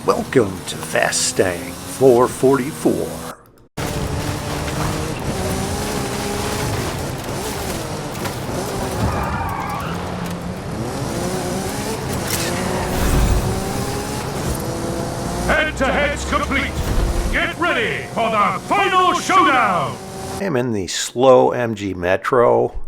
Welcome to Fastang 444. Head-to-head's complete. Get ready for the final showdown. I am in the slow MG Metro.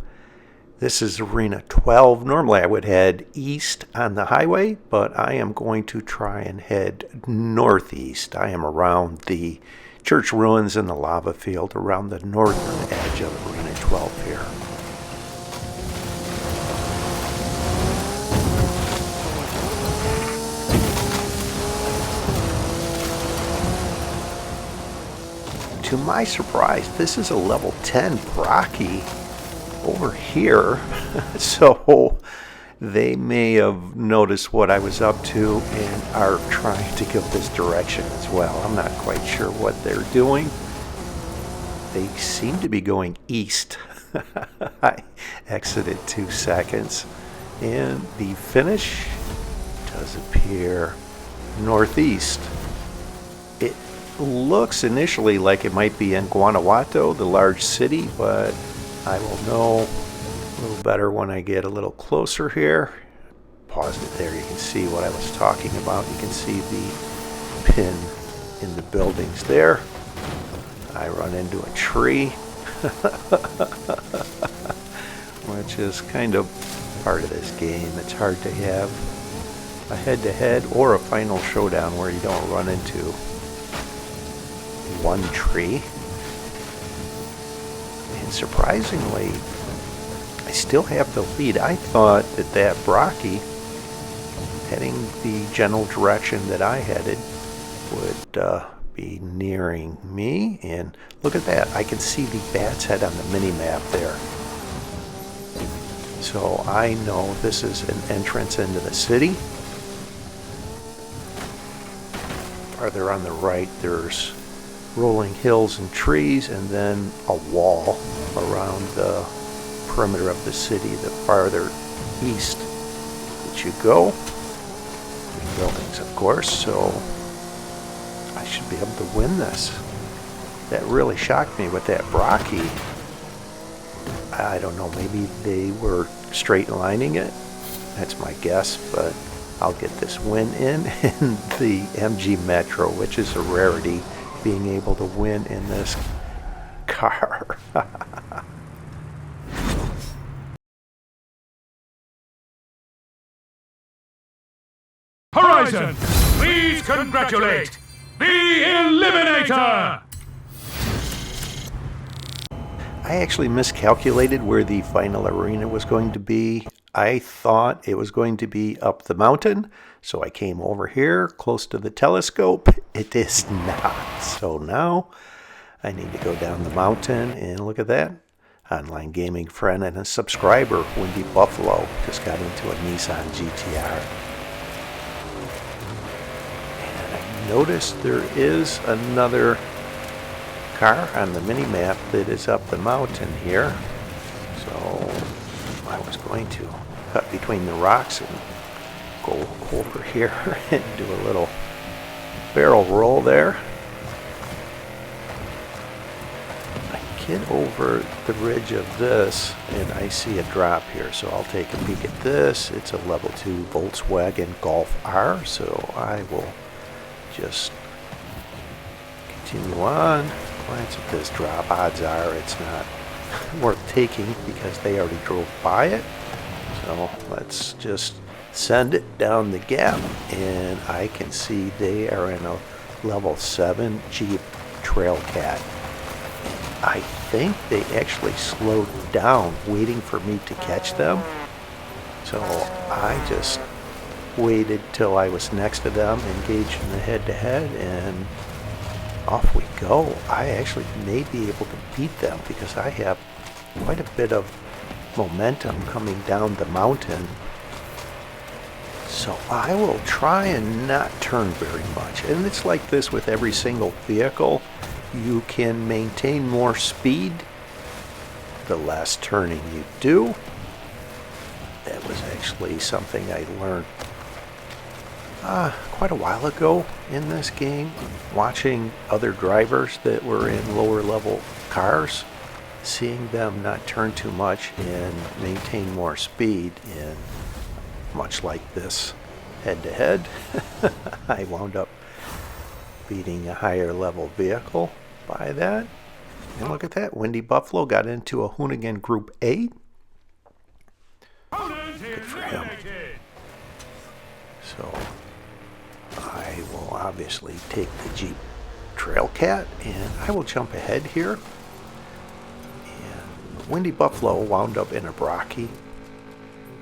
This is Arena 12. Normally I would head east on the highway, but I am going to try and head northeast. I am around the church ruins and the lava field around the northern edge of Arena 12 here. To my surprise, this is a level 10 Brocky over here, so they may have noticed what I was up to and are trying to go this direction as well. I'm not quite sure what they're doing. They seem to be going east. I exited 2 seconds, and the finish does appear northeast. It looks initially like it might be in Guanajuato, the large city, but I will know a little better when I get a little closer here. Paused it there. You can see what I was talking about. You can see the pin in the buildings there. I run into a tree, which is kind of part of this game. It's hard to have a head-to-head or a final showdown where you don't run into one tree. And surprisingly, I still have the lead. I thought that Brocky, heading the general direction that I headed, would be nearing me. And look at that. I can see the bat's head on the mini-map there. So I know this is an entrance into the city. Farther on the right, there's rolling hills and trees, and then a wall around the perimeter of the city. The farther east that you go, buildings of course, so I should be able to win this. That really shocked me with that Brocky. I don't know, maybe they were straight lining it. That's my guess, but I'll get this win in the MG Metro, which is a rarity, being able to win in this car. Horizon, please congratulate the Eliminator. I actually miscalculated where the final arena was going to be. I thought it was going to be up the mountain, so I came over here close to the telescope. It is not. So now I need to go down the mountain, and look at that. Online gaming friend and a subscriber, WindyBuffalo, just got into a Nissan GTR. And I noticed there is another car on the mini-map that is up the mountain here. So I was going to cut between the rocks and go over here and do a little barrel roll there. I get over the ridge of this and I see a drop here, so I'll take a peek at this. It's a level 2 Volkswagen Golf R, so I will just continue on. Glance at this drop. Odds are it's not worth taking because they already drove by it. So let's just send it down the gap, and I can see they are in a level 7 Jeep Trailcat. I think they actually slowed down waiting for me to catch them. So I just waited till I was next to them, engaged in the head-to-head, and off we go. I actually may be able to beat them because I have quite a bit of momentum coming down the mountain. So I will try and not turn very much. And it's like this with every single vehicle. You can maintain more speed the less turning you do. That was actually something I learned quite a while ago in this game, watching other drivers that were in lower level cars, seeing them not turn too much and maintain more speed, and much like this head-to-head, I wound up beating a higher level vehicle by that. And look at that, WindyBuffalo got into a Hoonigan Group 8. Good for him. So I will obviously take the Jeep Trailcat, and I will jump ahead here. And WindyBuffalo wound up in a Brocky.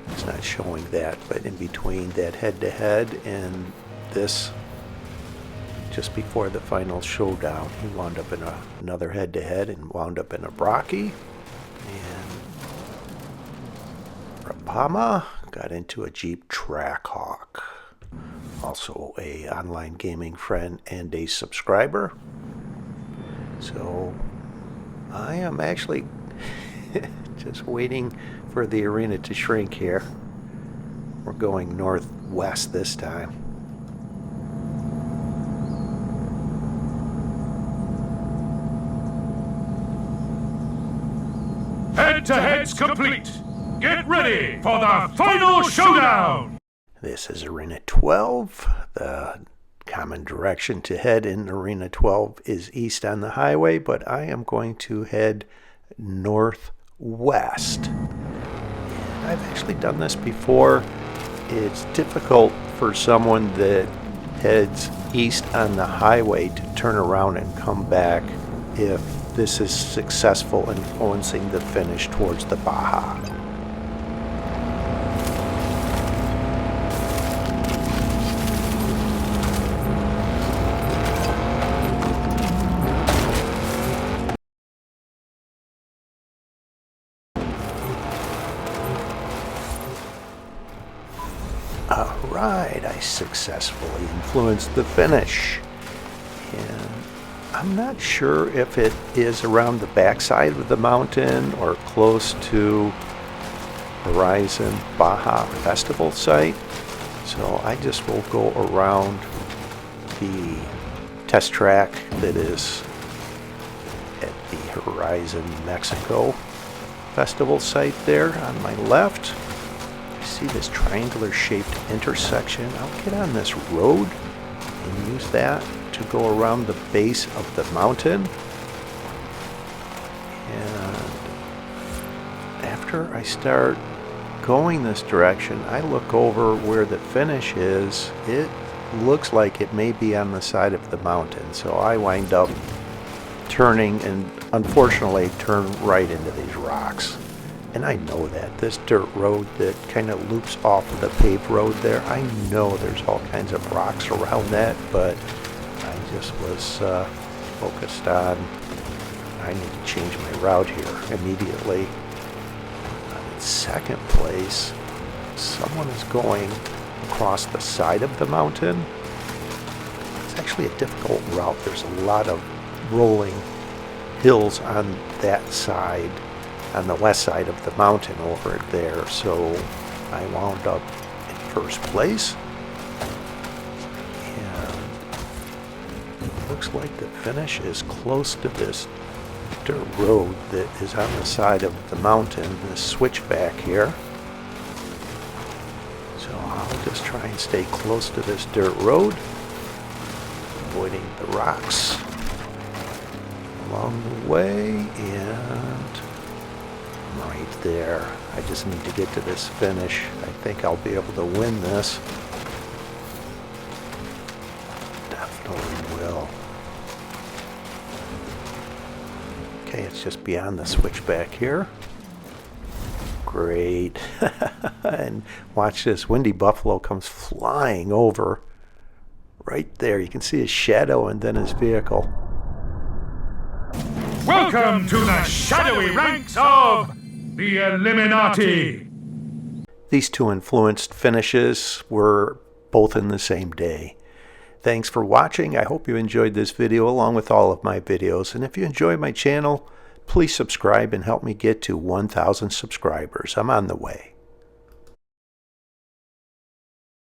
It's not showing that, but in between that head-to-head and this, just before the final showdown, he wound up in another head-to-head and wound up in a Brocky. And Rapama got into a Jeep Trackhawk. Also a online gaming friend and a subscriber. So I am actually just waiting for the arena to shrink here. We're going northwest this time. Head-to-head's complete. Get ready for the final showdown! This is Arena 12. The common direction to head in Arena 12 is east on the highway, but I am going to head northwest. And I've actually done this before. It's difficult for someone that heads east on the highway to turn around and come back if this is successful, influencing the finish towards the Baja. Alright, I successfully influenced the finish. And I'm not sure if it is around the backside of the mountain or close to Horizon Baja Festival site. So I just will go around the test track that is at the Horizon Mexico Festival site there on my left. See this triangular shaped intersection. I'll get on this road and use that to go around the base of the mountain. And after I start going this direction, I look over where the finish is. It looks like it may be on the side of the mountain, so I wind up turning and unfortunately turn right into these rocks. And I know that this dirt road that kind of loops off of the paved road there, I know there's all kinds of rocks around that, but I just was focused on I need to change my route here immediately. In second place, someone is going across the side of the mountain. It's actually a difficult route. There's a lot of rolling hills on that side, on the west side of the mountain over there, so I wound up in first place. And it looks like the finish is close to this dirt road that is on the side of the mountain, this switchback here. So I'll just try and stay close to this dirt road, avoiding the rocks along the way, and right there. I just need to get to this finish. I think I'll be able to win this. Definitely will. Okay, it's just beyond the switchback here. Great. And watch this. WindyBuffalo comes flying over right there. You can see his shadow and then his vehicle. Welcome to the shadowy ranks of the Illuminati. These two influenced finishes were both in the same day. Thanks for watching. I hope you enjoyed this video along with all of my videos. And if you enjoy my channel, please subscribe and help me get to 1,000 subscribers. I'm on the way.